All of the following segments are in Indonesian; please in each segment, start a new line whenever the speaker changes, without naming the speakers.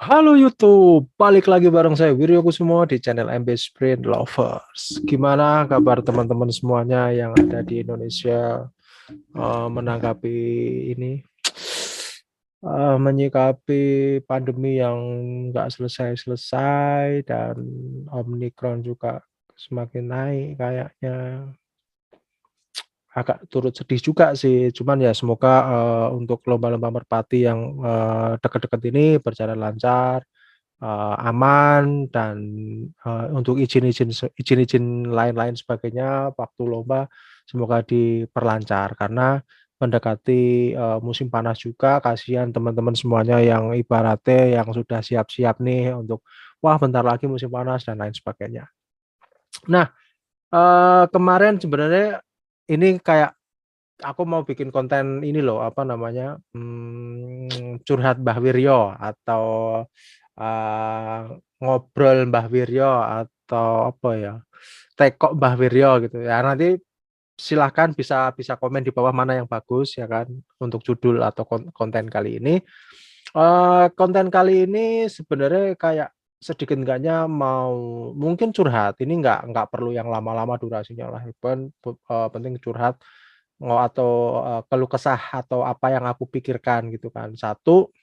Halo YouTube, balik lagi bareng saya Wiryo Kusumo di channel MB Sprint Lovers. Gimana kabar teman-teman semuanya yang ada di Indonesia menanggapi ini, menyikapi pandemi yang nggak selesai-selesai dan Omikron juga semakin naik kayaknya. Agak turut sedih juga sih, cuman ya semoga untuk lomba-lomba merpati yang dekat-dekat ini berjalan lancar, aman dan untuk izin-izin lain-lain sebagainya waktu lomba semoga diperlancar karena mendekati musim panas juga, kasihan teman-teman semuanya yang ibaratnya yang sudah siap-siap nih untuk wah bentar lagi musim panas dan lain sebagainya. Nah, kemarin sebenarnya ini kayak aku mau bikin konten ini loh, apa namanya, curhat Mbah Wiryo atau ngobrol Mbah Wiryo atau apa ya, tekok Mbah Wiryo gitu ya. Nanti silahkan bisa bisa komen di bawah mana yang bagus ya kan untuk judul atau konten kali ini. Konten kali ini sebenarnya kayak sedikit enggaknya mau mungkin curhat, ini nggak perlu yang lama-lama durasinya lah, penting curhat atau keluh kesah atau apa yang aku pikirkan gitu kan. Satu,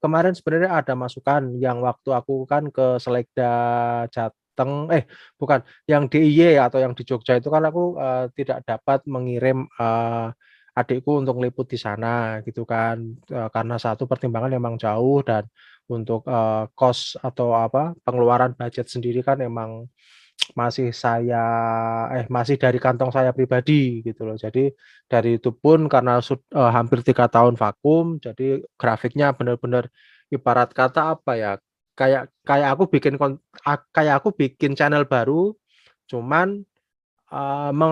kemarin sebenarnya ada masukan yang waktu aku kan ke Selekda Jateng, bukan, yang DIY atau yang di Jogja itu kan aku tidak dapat mengirim adikku untuk ngeliput di sana gitu kan. Karena satu pertimbangan emang jauh dan untuk kos atau apa pengeluaran budget sendiri kan emang masih dari kantong saya pribadi gitu loh. Jadi dari itu pun karena hampir 3 tahun vakum, jadi grafiknya benar-benar ibarat kata apa ya, kayak kayak aku bikin kayak aku bikin channel baru, cuman,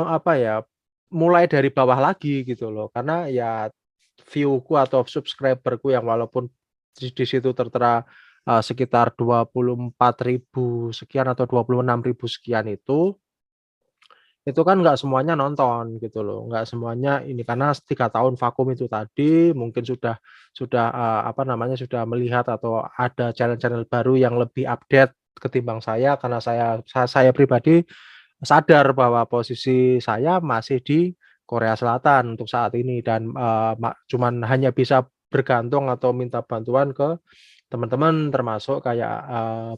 apa ya, mulai dari bawah lagi gitu loh. Karena ya view-ku atau subscriber-ku yang walaupun di situ tertera, sekitar 24.000 sekian atau 26.000 sekian itu kan nggak semuanya nonton gitu loh, nggak semuanya ini karena 3 tahun vakum itu tadi mungkin sudah, apa namanya, sudah melihat atau ada channel-channel baru yang lebih update ketimbang saya karena saya pribadi sadar bahwa posisi saya masih di Korea Selatan untuk saat ini dan, cuman hanya bisa bergantung atau minta bantuan ke teman-teman termasuk kayak,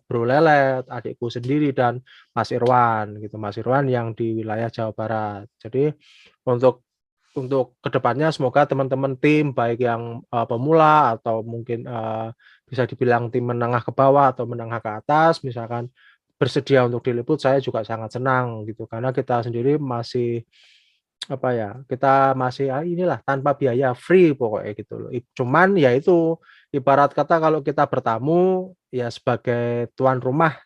Bro Lelet, adikku sendiri dan Mas Irwan gitu, Mas Irwan yang di wilayah Jawa Barat. Jadi untuk kedepannya semoga teman-teman tim baik yang, pemula atau mungkin, bisa dibilang tim menengah ke bawah atau menengah ke atas misalkan bersedia untuk diliput saya juga sangat senang gitu, karena kita sendiri masih apa ya, kita masih, inilah tanpa biaya, free pokoknya gitu loh. Cuman ya itu, ibarat kata kalau kita bertamu, ya sebagai tuan rumah,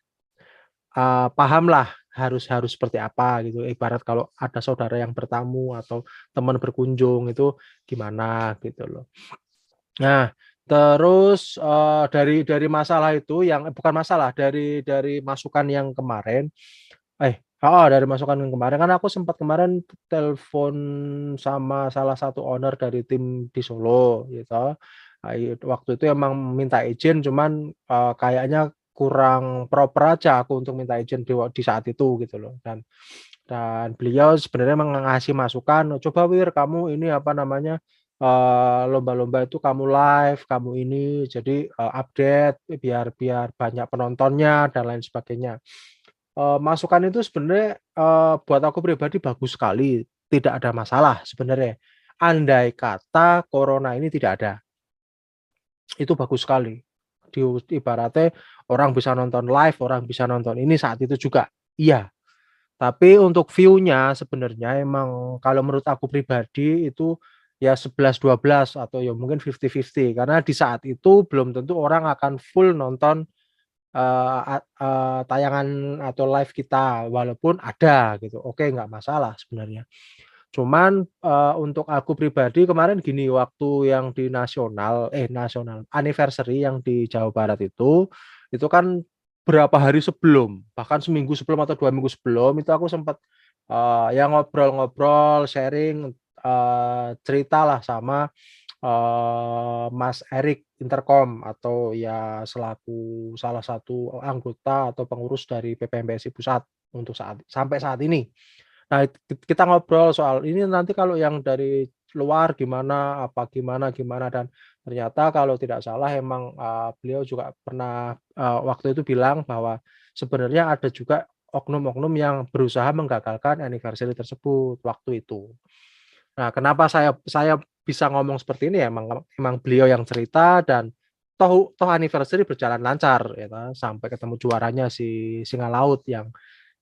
pahamlah harus harus seperti apa gitu. Ibarat kalau ada saudara yang bertamu atau teman berkunjung itu gimana gitu loh. Nah, terus, dari masalah itu yang bukan masalah, dari masukan yang kemarin dari masukan yang kemarin kan aku sempat kemarin telepon sama salah satu owner dari tim di Solo gitu. Waktu itu emang minta izin cuman, kayaknya kurang proper aja aku untuk minta izin di saat itu gitu loh dan beliau sebenarnya ngasih masukan, "Coba Wir kamu ini apa namanya, lomba-lomba itu kamu live, kamu ini jadi, update biar biar banyak penontonnya dan lain sebagainya." Masukan itu sebenarnya, buat aku pribadi bagus sekali, tidak ada masalah sebenarnya. Andai kata corona ini tidak ada, itu bagus sekali. Ibaratnya orang bisa nonton live, orang bisa nonton ini saat itu juga, iya. Tapi untuk view-nya sebenarnya emang kalau menurut aku pribadi itu ya 11-12 atau ya mungkin 50-50 karena di saat itu belum tentu orang akan full nonton, tayangan atau live kita walaupun ada gitu, oke nggak masalah sebenarnya. Cuman, untuk aku pribadi kemarin gini, waktu yang di nasional, anniversary yang di Jawa Barat itu kan berapa hari sebelum, bahkan seminggu sebelum atau 2 minggu sebelum itu aku sempat, ya ngobrol-ngobrol, sharing, ceritalah sama, Mas Erik Interkom atau ya selaku salah satu anggota atau pengurus dari PPMPSI Pusat untuk sampai saat ini. Nah, kita ngobrol soal ini nanti kalau yang dari luar gimana, apa gimana gimana, dan ternyata kalau tidak salah emang, beliau juga pernah, waktu itu bilang bahwa sebenarnya ada juga oknum-oknum yang berusaha menggagalkan anniversary tersebut waktu itu. Nah, kenapa saya bisa ngomong seperti ini ya emang beliau yang cerita, dan toh toh anniversary berjalan lancar ya toh, sampai ketemu juaranya si Singa Laut yang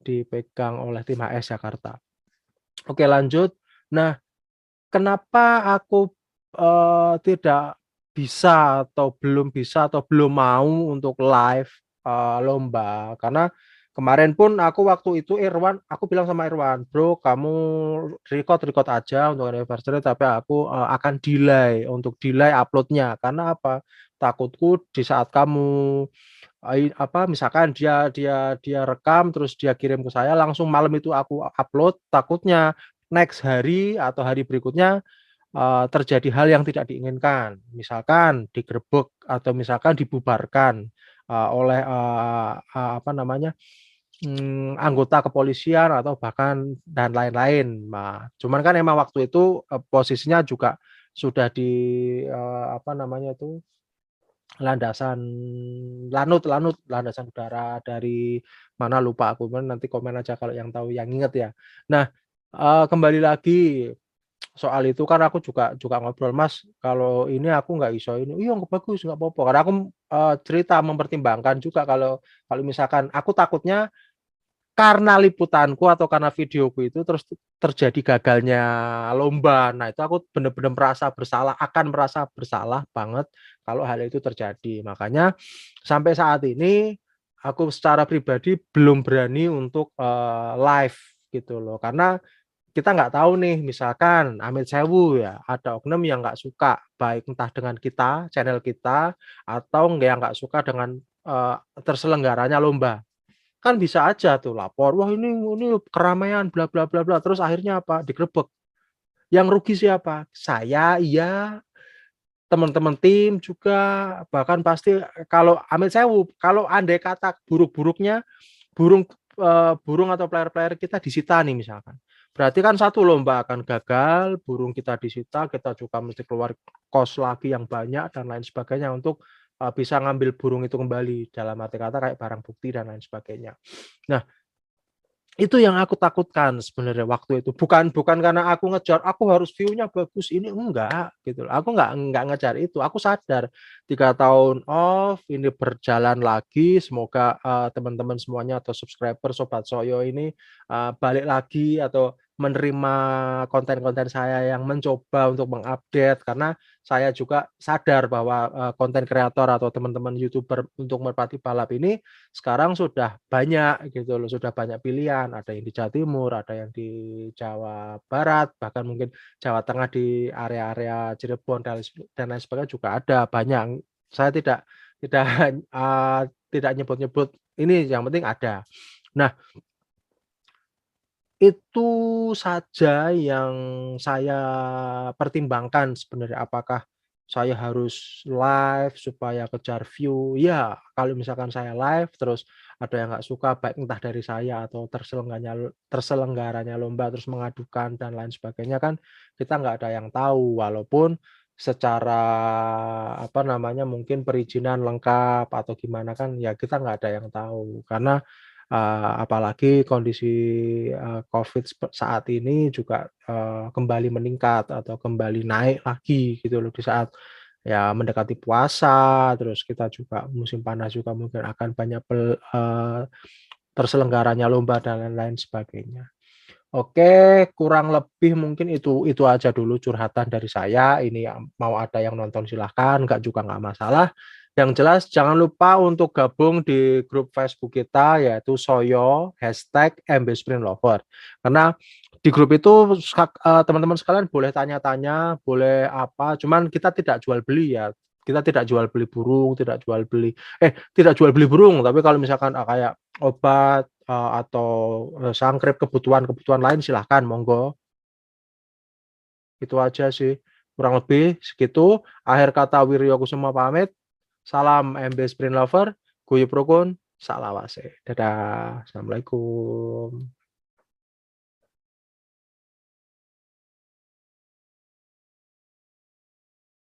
dipegang oleh tim HS Jakarta. Oke, lanjut. Nah, kenapa aku, tidak bisa atau belum bisa atau belum mau untuk live, lomba, karena kemarin pun aku waktu itu aku bilang sama Irwan, "Bro, kamu record aja untuk anniversary tapi aku, akan delay upload-nya." Karena apa? Takutku di saat kamu, misalkan dia rekam terus dia kirim ke saya langsung malam itu aku upload, takutnya next hari atau hari berikutnya, terjadi hal yang tidak diinginkan. Misalkan digerebek atau misalkan dibubarkan, oleh, anggota kepolisian atau bahkan dan lain-lain. Nah, cuman kan emang waktu itu, posisinya juga sudah di, landasan landasan udara dari mana lupa aku, nanti komen aja kalau yang tahu yang inget ya. Nah, kembali lagi soal itu kan aku juga ngobrol, "Mas, kalau ini aku nggak iso ini." "Iya nggak bagus, nggak apa-apa." Karena aku, cerita mempertimbangkan juga kalau kalau misalkan aku takutnya karena liputanku atau karena videoku itu terus terjadi gagalnya lomba. Nah, itu aku bener-bener merasa bersalah banget kalau hal itu terjadi. Makanya sampai saat ini aku secara pribadi belum berani untuk, live gitu loh. Karena kita nggak tahu nih, misalkan amit sewu ya, ada oknum yang nggak suka, baik entah dengan kita, channel kita, atau yang nggak suka dengan, terselenggaranya lomba. Kan bisa aja tuh lapor, "Wah ini keramaian bla bla bla bla," terus akhirnya apa? Digrebek. Yang rugi siapa? Saya, iya, teman-teman tim juga, bahkan pasti kalau amit sewu, kalau andai kata buruk-buruknya burung, burung atau player-player kita disita nih misalkan. Berarti kan satu lomba akan gagal, burung kita disita, kita juga mesti keluar kos lagi yang banyak dan lain sebagainya untuk, bisa ngambil burung itu kembali, dalam arti kata kayak barang bukti dan lain sebagainya. Nah, itu yang aku takutkan sebenarnya waktu itu, bukan bukan karena aku ngejar, "Aku harus view-nya bagus ini," enggak, gitu loh. Aku enggak ngejar itu, aku sadar 3 tahun off, ini berjalan lagi, semoga, teman-teman semuanya atau subscriber Sobat Soyo ini, balik lagi atau menerima konten-konten saya yang mencoba untuk mengupdate, karena saya juga sadar bahwa, konten kreator atau teman-teman YouTuber untuk merpati balap ini sekarang sudah banyak gitu loh, sudah banyak pilihan, ada yang di Jawa Timur, ada yang di Jawa Barat, bahkan mungkin Jawa Tengah di area-area Cirebon dan lain sebagainya juga ada, banyak. Saya tidak, tidak nyebut-nyebut ini, yang penting ada. Nah, itu saja yang saya pertimbangkan sebenarnya, apakah saya harus live supaya kejar view? Ya, kalau misalkan saya live terus ada yang nggak suka, baik entah dari saya atau terselenggaranya lomba terus mengadukan dan lain sebagainya, kan kita nggak ada yang tahu. Walaupun secara mungkin perizinan lengkap atau gimana kan ya kita nggak ada yang tahu. Karena apalagi kondisi, Covid saat ini juga, kembali meningkat atau kembali naik lagi gitu loh di saat, ya mendekati puasa, terus kita juga musim panas juga mungkin akan banyak terselenggaranya lomba dan lain-lain sebagainya. Oke, kurang lebih mungkin itu aja dulu curhatan dari saya. Ini mau ada yang nonton silahkan, nggak juga nggak masalah. Yang jelas jangan lupa untuk gabung di grup Facebook kita yaitu Soyo #MBSprintLover. Karena di grup itu teman-teman sekalian boleh tanya-tanya, boleh apa, cuman kita tidak jual beli ya. Kita tidak jual beli burung, tidak jual beli burung, tapi kalau misalkan, kayak obat, atau, sangkrip kebutuhan-kebutuhan lain silahkan monggo, itu aja sih kurang lebih segitu. Akhir kata Wiryo Kusuma pamit. Salam MB Sprint Lover, guyub rukun, sak lawase. Dadah. Assalamualaikum.